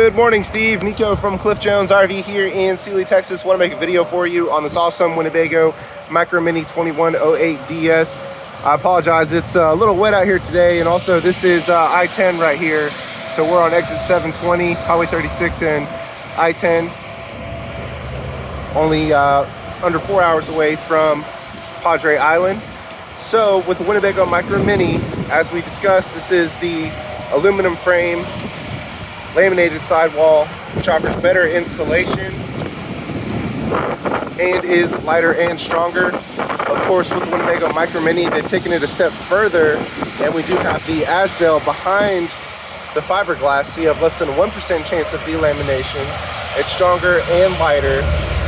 Good morning, Steve. Nico from Cliff Jones RV here in Sealy, Texas. Want to make a video for you on this awesome Winnebago Micro Mini 2108 DS. I apologize, it's a little wet out here today, and also this is I-10 right here. So we're on exit 720, Highway 36 and I-10. Only under 4 hours away from Padre Island. So with the Winnebago Micro Mini, as we discussed, this is the aluminum frame laminated sidewall, which offers better insulation and is lighter and stronger. Of course, with the Winnebago Micro Mini, they've taken it a step further, and we do have the Asdale behind the fiberglass, so you have less than 1% chance of delamination. It's stronger and lighter,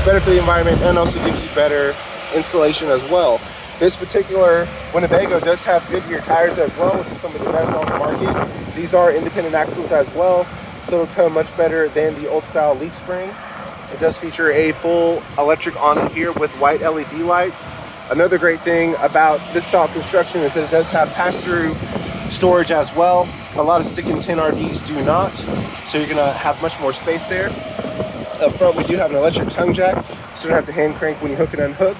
better for the environment, and also gives you better insulation as well. This particular Winnebago does have Goodyear tires as well, which is some of the best on the market. These are independent axles as well, so it'll tow much better than the old style leaf spring. It does feature a full electric awning here with white LED lights. Another great thing about this style of construction is that it does have pass-through storage as well. A lot of stick and tin RVs do not, so you're gonna have much more space there. Up front, we do have an electric tongue jack, so you don't have to hand crank when you hook and unhook.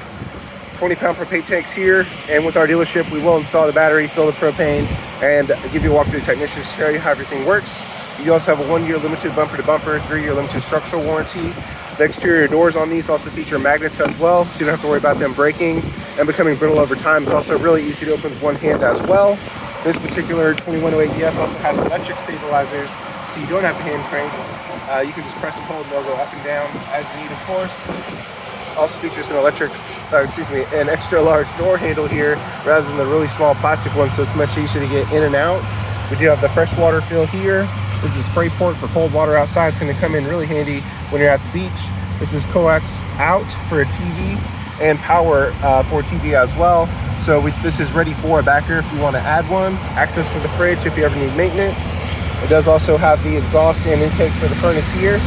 20-pound propane tanks here, and with our dealership, we will install the battery, fill the propane, and give you a walk through the technician to show you how everything works. You also have a 1-year limited bumper to bumper, 3-year limited structural warranty. The exterior doors on these also feature magnets as well, so you don't have to worry about them breaking and becoming brittle over time. It's also really easy to open with one hand as well. This particular 2108 DS also has electric stabilizers, so you don't have to hand crank. You can just press and hold, and they'll go up and down as you need, of course. Also features an an extra large door handle here rather than the really small plastic one, so it's much easier to get in and out. We do have the freshwater fill here. This is a spray port for cold water outside. It's going to come in really handy when you're at the beach. This is coax out for a TV and power for a TV as well. So this is ready for a backer if you want to add one. Access for the fridge if you ever need maintenance. It does also have the exhaust and intake for the furnace here.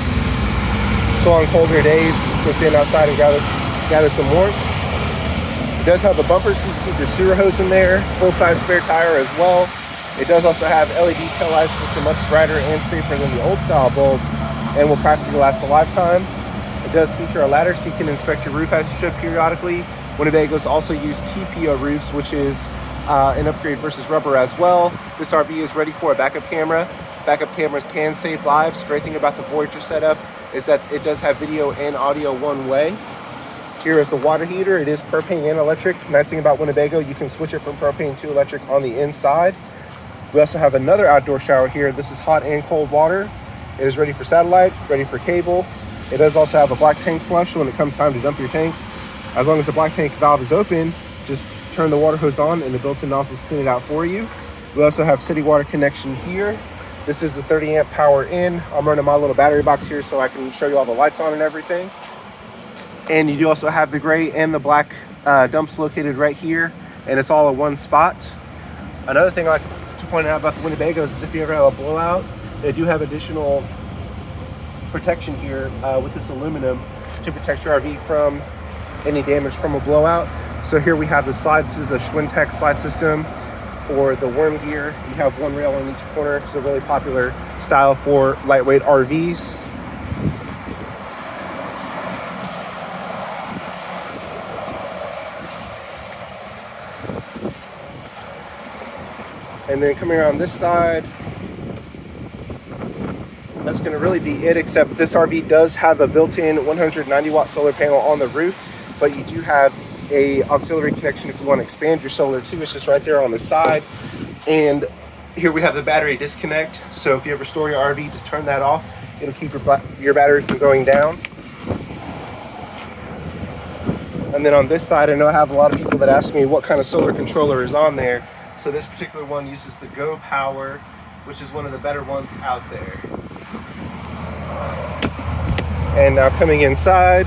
So on colder days, you can stand outside and gather some warmth. It does have a bumper so you can keep your sewer hose in there. Full-size spare tire as well. It does also have LED tail lights, which are much brighter and safer than the old style bulbs and will practically last a lifetime. It does feature a ladder so you can inspect your roof as you should periodically. Winnebagos also use TPO roofs, which is an upgrade versus rubber as well. This RV is ready for a backup camera. Backup cameras can save lives. Great thing about the Voyager setup is that it does have video and audio one way. Here is the water heater. It is propane and electric. Nice thing about Winnebago, you can switch it from propane to electric on the inside. We also have another outdoor shower here. This is hot and cold water. It is ready for satellite, ready for cable. It does also have a black tank flush when it comes time to dump your tanks. As long as the black tank valve is open, just turn the water hose on and the built-in nozzles clean it out for you. We also have city water connection here. This is the 30 amp power in. I'm running my little battery box here so I can show you all the lights on and everything. And you do also have the gray and the black dumps located right here, and it's all in one spot. Another thing I like to point out about the Winnebagos is if you ever have a blowout, they do have additional protection here with this aluminum to protect your RV from any damage from a blowout. So here we have the slide. This is a Schwintek slide system, or the worm gear. You have one rail on each corner. It's a really popular style for lightweight RVs. And then coming around this side, that's going to really be it, except this RV does have a built-in 190 watt solar panel on the roof, but you do have a auxiliary connection if you want to expand your solar too. It's just right there on the side. And here we have the battery disconnect, so if you ever store your RV, just turn that off. It'll keep your battery from going down. And then on this side, I know I have a lot of people that ask me what kind of solar controller is on there. So this particular one uses the Go Power, which is one of the better ones out there. And now coming inside,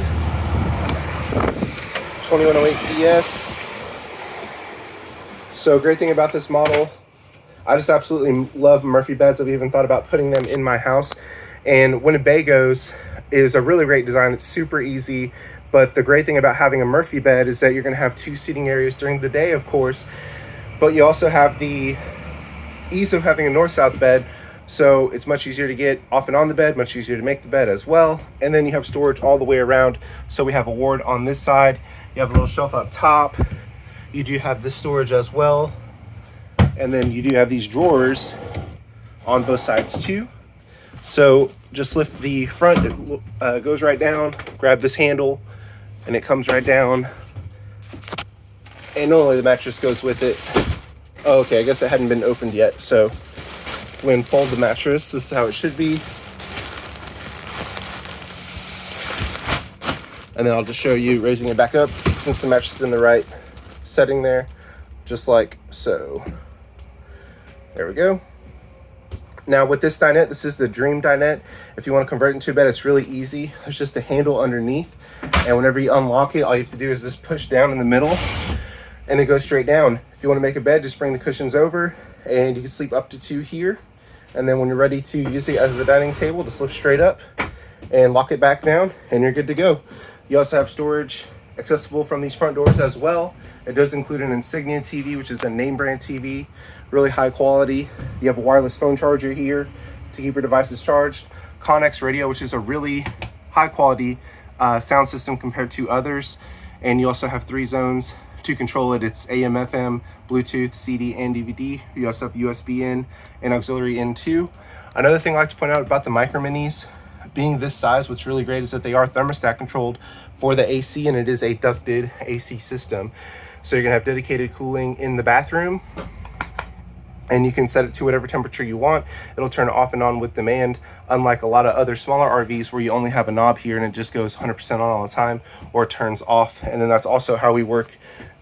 2108 DS. So great thing about this model, I just absolutely love Murphy beds. I've even thought about putting them in my house. And Winnebago's is a really great design. It's super easy. But the great thing about having a Murphy bed is that you're going to have 2 seating areas during the day, of course. But you also have the ease of having a north-south bed. So it's much easier to get off and on the bed, much easier to make the bed as well. And then you have storage all the way around. So we have a ward on this side. You have a little shelf up top. You do have this storage as well. And then you do have these drawers on both sides too. So just lift the front, it goes right down, grab this handle, and it comes right down. And normally the mattress goes with it. Oh, okay, I guess it hadn't been opened yet. So we unfold the mattress. This is how it should be. And then I'll just show you raising it back up since the mattress is in the right setting there, just like so. There we go. Now with this dinette, this is the Dream dinette. If you want to convert it into a bed, it's really easy. There's just a handle underneath, and whenever you unlock it, all you have to do is just push down in the middle and it goes straight down. If you want to make a bed, just bring the cushions over and you can sleep up to 2 here. And then when you're ready to use it as a dining table, just lift straight up and lock it back down and you're good to go. You also have storage accessible from these front doors as well. It does include an Insignia TV, which is a name brand TV, really high quality. You have a wireless phone charger here to keep your devices charged. Connex radio, which is a really high quality sound system compared to others. And you also have 3 zones to control it. It's AM, FM, Bluetooth, CD, and DVD. You also have USB in and auxiliary in too. Another thing I like to point out about the Micro Minis, being this size, what's really great is that they are thermostat controlled for the AC, and it is a ducted AC system. So you're gonna have dedicated cooling in the bathroom, and you can set it to whatever temperature you want. It'll turn off and on with demand, unlike a lot of other smaller RVs where you only have a knob here and it just goes 100% on all the time or turns off. And then that's also how we work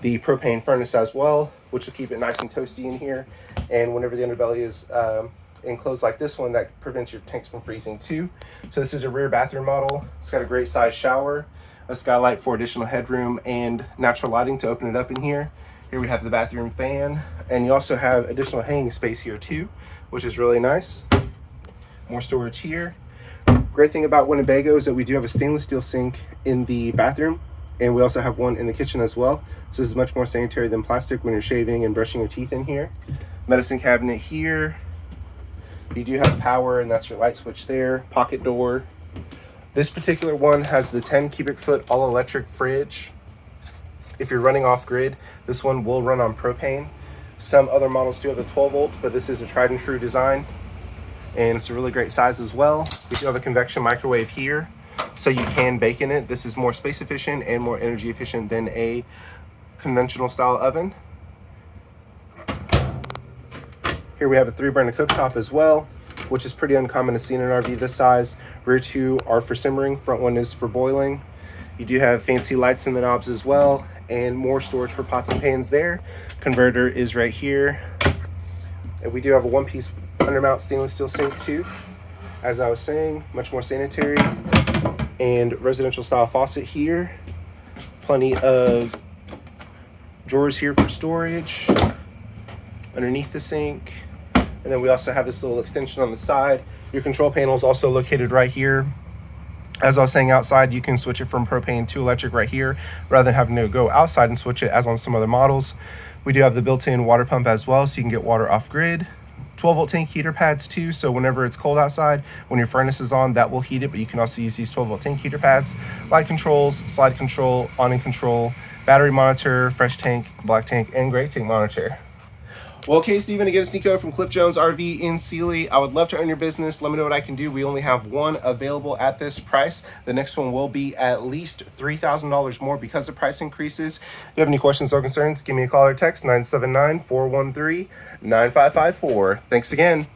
the propane furnace as well, which will keep it nice and toasty in here. And whenever the underbelly is enclosed like this one, that prevents your tanks from freezing too. So this is a rear bathroom model. It's got a great size shower, a skylight for additional headroom, and natural lighting to open it up in here. Here we have the bathroom fan, and you also have additional hanging space here too, which is really nice. More storage here. Great thing about Winnebago is that we do have a stainless steel sink in the bathroom, and we also have one in the kitchen as well. So this is much more sanitary than plastic when you're shaving and brushing your teeth in here. Medicine cabinet here. You do have power, and that's your light switch there. Pocket door. This particular one has the 10 cubic foot all electric fridge. If you're running off grid, this one will run on propane. Some other models do have a 12 volt, but this is a tried and true design, and it's a really great size as well. We do have a convection microwave here, so you can bake in it. This is more space efficient and more energy efficient than a conventional style oven. Here we have a 3-burner cooktop as well, which is pretty uncommon to see in an RV this size. Rear 2 are for simmering, front 1 is for boiling. You do have fancy lights in the knobs as well, and more storage for pots and pans there. Converter is right here. And we do have a 1-piece undermount stainless steel sink too. As I was saying, much more sanitary. And residential style faucet here. Plenty of drawers here for storage underneath the sink. And then we also have this little extension on the side. Your control panel is also located right here. As I was saying, outside you can switch it from propane to electric right here rather than having to go outside and switch it as on some other models. We do have the built-in water pump as well, so you can get water off grid. 12 volt tank heater pads too, so whenever it's cold outside, when your furnace is on, that will heat it, but you can also use these 12 volt tank heater pads. Light controls, slide control, awning control, battery monitor, fresh tank, black tank, and gray tank monitor. Well, okay, Steven, again, it's Nico from Cliff Jones RV in Sealy. I would love to earn your business. Let me know what I can do. We only have one available at this price. The next one will be at least $3,000 more because of price increases. If you have any questions or concerns, give me a call or text 979-413-9554. Thanks again.